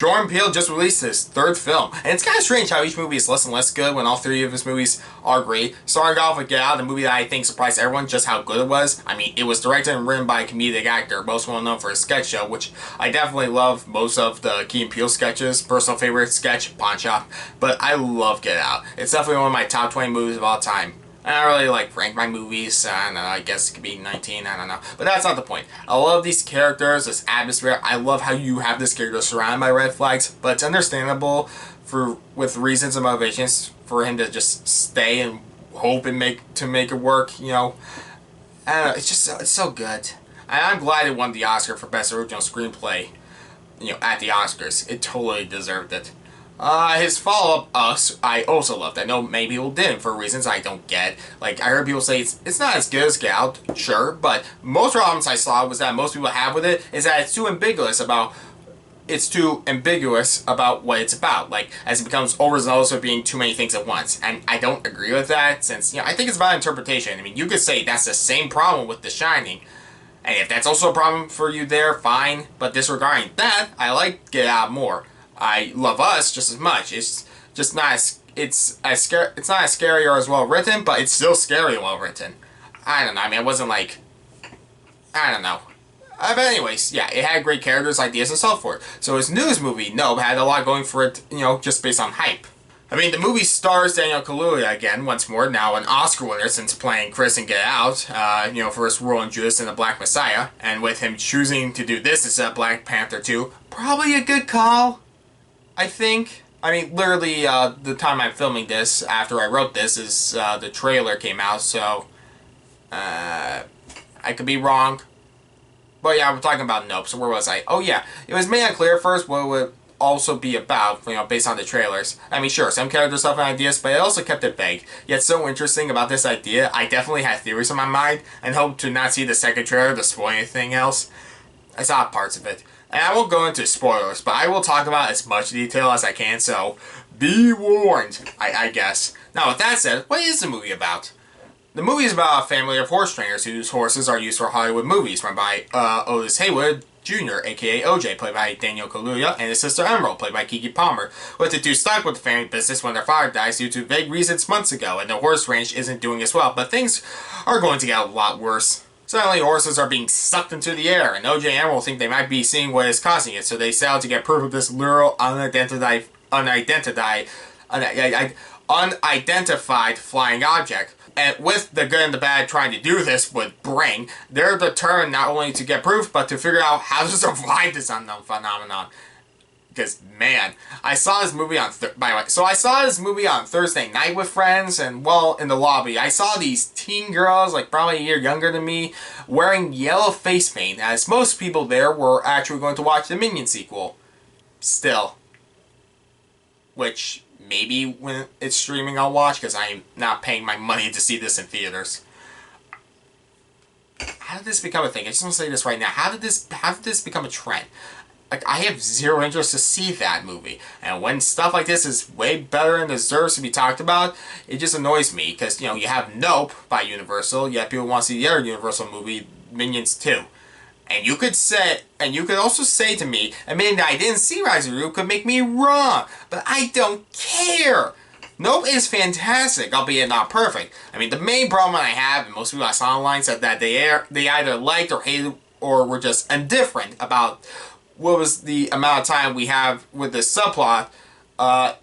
Jordan Peele just released his third film, and it's kind of strange how each movie is less and less good when all three of his movies are great. Starting off with Get Out, the movie that I think surprised everyone just how good it was. I mean, it was directed and written by a comedic actor, most well known for his sketch show, which I definitely love most of the Key and Peele sketches. Personal favorite sketch, Pawn Shop, but I love Get Out. It's definitely one of my top 20 movies of all time. I don't really rank my movies. I don't know, I guess it could be 19, I don't know. But that's not the point. I love these characters, this atmosphere. I love how you have this character surrounded by red flags, but it's understandable with reasons and motivations for him to just stay and hope and make it work, you know. I don't know, it's so good. And I'm glad it won the Oscar for Best Original Screenplay, you know, at the Oscars. It totally deserved it. His follow-up, Us, I also loved. I know many people didn't for reasons I don't get. Like, I heard people say it's not as good as Get Out, sure, but most problems I saw was that most people have with it is that it's too ambiguous about what it's about. Like, as it becomes overzealous of being too many things at once. And I don't agree with that, since, you know, I think it's about interpretation. I mean, you could say that's the same problem with The Shining, and if that's also a problem for you there, fine. But disregarding that, I like Get Out more. I love Us just as much. It's just not as it's not as scary or as well written, but it's still scary and well written. I don't know. I mean, it wasn't like, I don't know. But anyways, yeah, it had great characters, ideas, and so forth. So his newest movie, Nope, had a lot going for it, you know, just based on hype. I mean, the movie stars Daniel Kaluuya again, once more, now an Oscar winner since playing Chris in Get Out, you know, for his role in Judas and the Black Messiah, and with him choosing to do this instead of Black Panther 2, probably a good call, I think. I mean, literally, the time I'm filming this, after I wrote this, is the trailer came out, so I could be wrong. But yeah, we're talking about Nope, so where was I? Oh yeah, it was made unclear first what it would also be about, you know, based on the trailers. I mean, sure, some character stuff and ideas, but it also kept it vague. Yet so interesting about this idea, I definitely had theories in my mind, and hope to not see the second trailer to spoil anything else. I saw parts of it. And I won't go into spoilers, but I will talk about as much detail as I can, so be warned, I guess. Now, with that said, what is the movie about? The movie is about a family of horse trainers whose horses are used for Hollywood movies, run by Otis Haywood Jr., a.k.a. OJ, played by Daniel Kaluuya, and his sister Emerald, played by Keke Palmer, with the two stuck with the family business when their father dies due to vague reasons months ago, and the horse ranch isn't doing as well, but things are going to get a lot worse. Suddenly, horses are being sucked into the air, and OJ and Emerald think they might be seeing what is causing it, so they set out to get proof of this literal unidentified flying object. And with the good and the bad trying to do this would bring, they're determined not only to get proof, but to figure out how to survive this unknown phenomenon. Because, man, I saw this movie on, by the way, so I saw this movie on Thursday night with friends, and, well, in the lobby, I saw these teen girls, like probably a year younger than me, wearing yellow face paint, as most people there were actually going to watch the Minions sequel. Still. Which, maybe when it's streaming I'll watch, because I'm not paying my money to see this in theaters. How did this become a thing? I just want to say this right now. How did this become a trend? Like, I have zero interest to see that movie. And when stuff like this is way better and deserves to be talked about, it just annoys me. Because, you know, you have Nope by Universal, yet people want to see the other Universal movie, Minions 2. And you could also say to me, admitting that I didn't see Rise of Gru could make me wrong. But I don't care! Nope is fantastic, albeit not perfect. I mean, the main problem I have, and most people I saw online said that they either liked or hated or were just indifferent about what was the amount of time we have with this subplot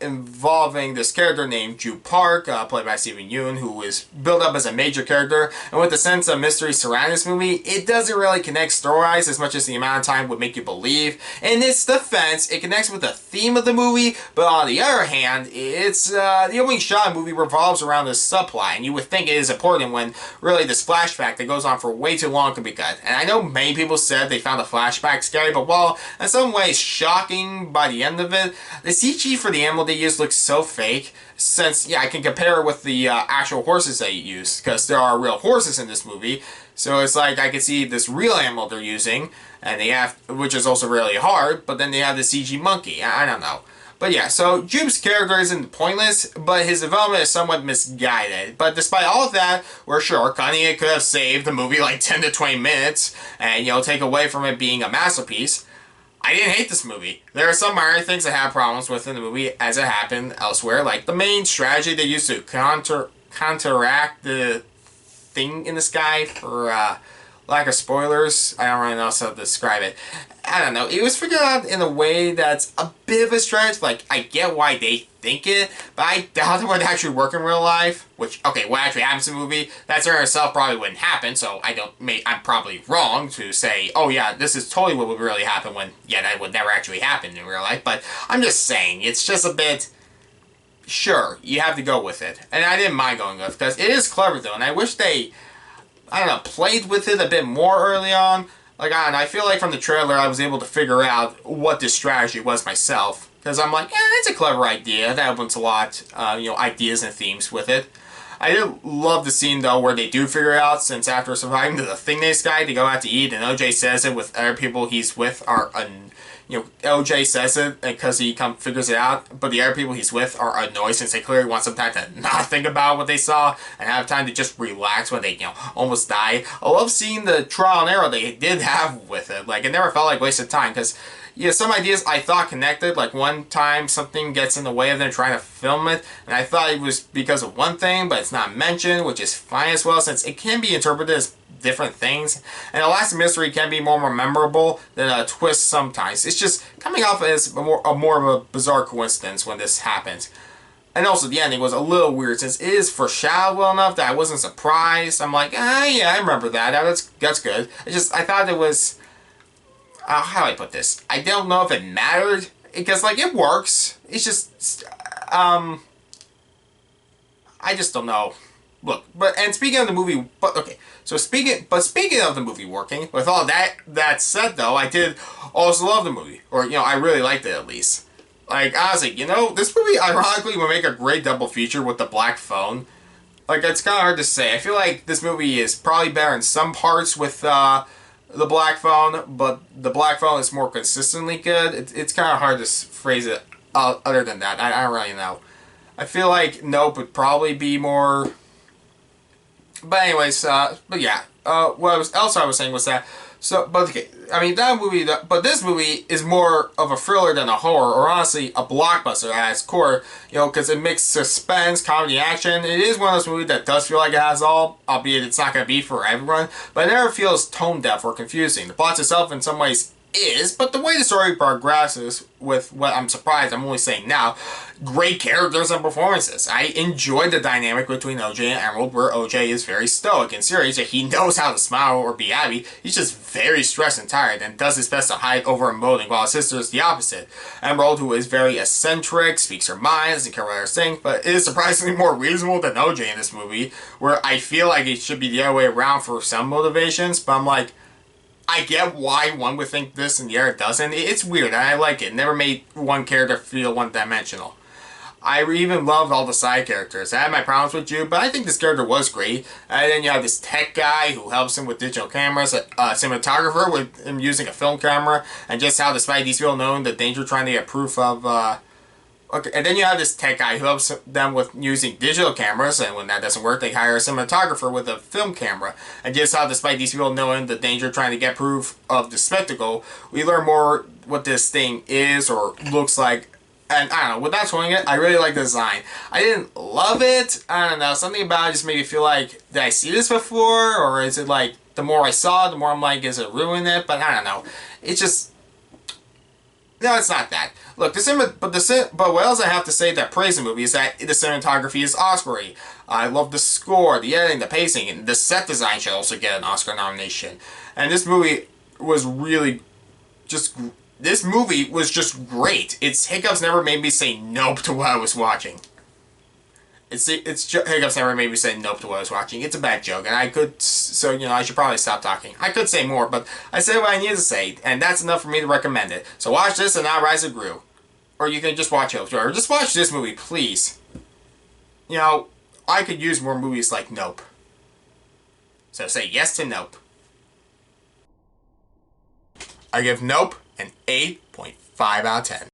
involving this character named Ju Park, played by Steven Yeun, who is built up as a major character, and with the sense of mystery surrounding this movie, it doesn't really connect story-wise as much as the amount of time would make you believe. In its defense, it connects with the theme of the movie, but on the other hand, it's the opening shot of the movie revolves around this subplot, and you would think it is important when really this flashback that goes on for way too long could be cut. And I know many people said they found the flashback scary, but while in some ways shocking by the end of it, the CG for the animal they use looks so fake, since, yeah, I can compare it with the actual horses they use, because there are real horses in this movie, so it's like I can see this real animal they're using, and they have, which is also really hard, but then they have the CG monkey. I don't know. But yeah, so Jube's character isn't pointless, but his development is somewhat misguided. But despite all of that, we're sure cutting it could have saved the movie like 10 to 20 minutes, and, you know, take away from it being a masterpiece. I didn't hate this movie. There are some minor things I have problems with in the movie, as it happened elsewhere, like the main strategy they used to counteract the thing in the sky for lack of spoilers. I don't really know how to describe it. I don't know. It was figured out in a way that's a bit of a stretch. Like, I get why they think it, but I doubt it would actually work in real life. Which, okay, what actually happens in the movie, that in itself probably wouldn't happen, so I'm probably wrong to say, oh yeah, this is totally what would really happen when, yeah, that would never actually happen in real life. But I'm just saying, it's just a bit, sure, you have to go with it. And I didn't mind going with it, because it is clever though, and I wish they, I don't know, played with it a bit more early on. Like, I don't know, I feel like from the trailer I was able to figure out what this strategy was myself. Because I'm like, yeah, that's a clever idea. That opens a lot, ideas and themes with it. I did love the scene, though, where they do figure it out, since after surviving the thing they sky, they go out to eat, and OJ says it with other people he's with are, OJ says it because he figures it out, but the other people he's with are annoyed since they clearly want some time to not think about what they saw and have time to just relax when they, almost die. I love seeing the trial and error they did have with it. Like, it never felt like wasted time, because some ideas I thought connected. Like, one time something gets in the way of them trying to film it, and I thought it was because of one thing, but it's not mentioned, which is fine as well, since it can be interpreted as different things. And a lasting mystery can be more memorable than a twist sometimes. It's just coming off as more of a bizarre coincidence when this happens. And also, the ending was a little weird, since it is foreshadowed well enough that I wasn't surprised. I'm like, yeah, I remember that. That's good. I thought it was, how do I put this? I don't know if it mattered, because, like, it works. It's just, I just don't know. Look, and speaking of the movie, okay, so speaking of the movie working, with all that said, though, I did also love the movie, or, I really liked it, at least. Like, honestly, this movie, ironically, would make a great double feature with The Black Phone. Like, it's kind of hard to say. I feel like this movie is probably better in some parts with, The Black Phone, but The Black Phone is more consistently good. It's kind of hard to phrase it other than that. I don't really know. I feel like Nope would probably be more... But anyways, but yeah, what else I was saying was that, but okay, I mean, that movie, but this movie is more of a thriller than a horror, or honestly, a blockbuster at its core, because it mixes suspense, comedy, action. It is one of those movies that does feel like it has all, albeit it's not going to be for everyone, but it never feels tone deaf or confusing. The plot itself, in some ways, is, but the way the story progresses, with what I'm surprised, I'm only saying now, great characters and performances. I enjoyed the dynamic between OJ and Emerald, where OJ is very stoic and serious, and he knows how to smile or be happy. He's just very stressed and tired, and does his best to hide over emoting, while his sister is the opposite. Emerald, who is very eccentric, speaks her mind, doesn't care what others think, but is surprisingly more reasonable than OJ in this movie, where I feel like it should be the other way around for some motivations, but I'm like, I get why one would think this and the other doesn't. It's weird, and I like it. It never made one character feel one-dimensional. I even loved all the side characters. I had my problems with Jude, but I think this character was great. And then you have this tech guy who helps him with digital cameras, a cinematographer with him using a film camera, and just how, despite these people knowing the danger, trying to get proof of, okay, and then you have this tech guy who helps them with using digital cameras, and when that doesn't work, they hire a cinematographer with a film camera. And just how, despite these people knowing the danger, trying to get proof of the spectacle, we learn more what this thing is or looks like. And I don't know, without showing it, I really like the design. I didn't love it. I don't know, something about it just made me feel like, did I see this before? Or is it like, the more I saw it, the more I'm like, is it ruining it? But I don't know. It's just... No, it's not that. Look, but what else I have to say that praise the movie is that the cinematography is Oscar-worthy. I love the score, the editing, the pacing, and the set design should also get an Oscar nomination. And this movie was really just... This movie was just great. Its hiccups never made me say nope to what I was watching. Its hiccups never made me say nope to what I was watching. It's a bad joke, and I could, so, I should probably stop talking. I could say more, but I said what I needed to say, and that's enough for me to recommend it. So watch this and not Rise of Gru. Or you can just watch it, or just watch this movie, please. I could use more movies like Nope. So say yes to Nope. I give Nope an 8.5 out of 10.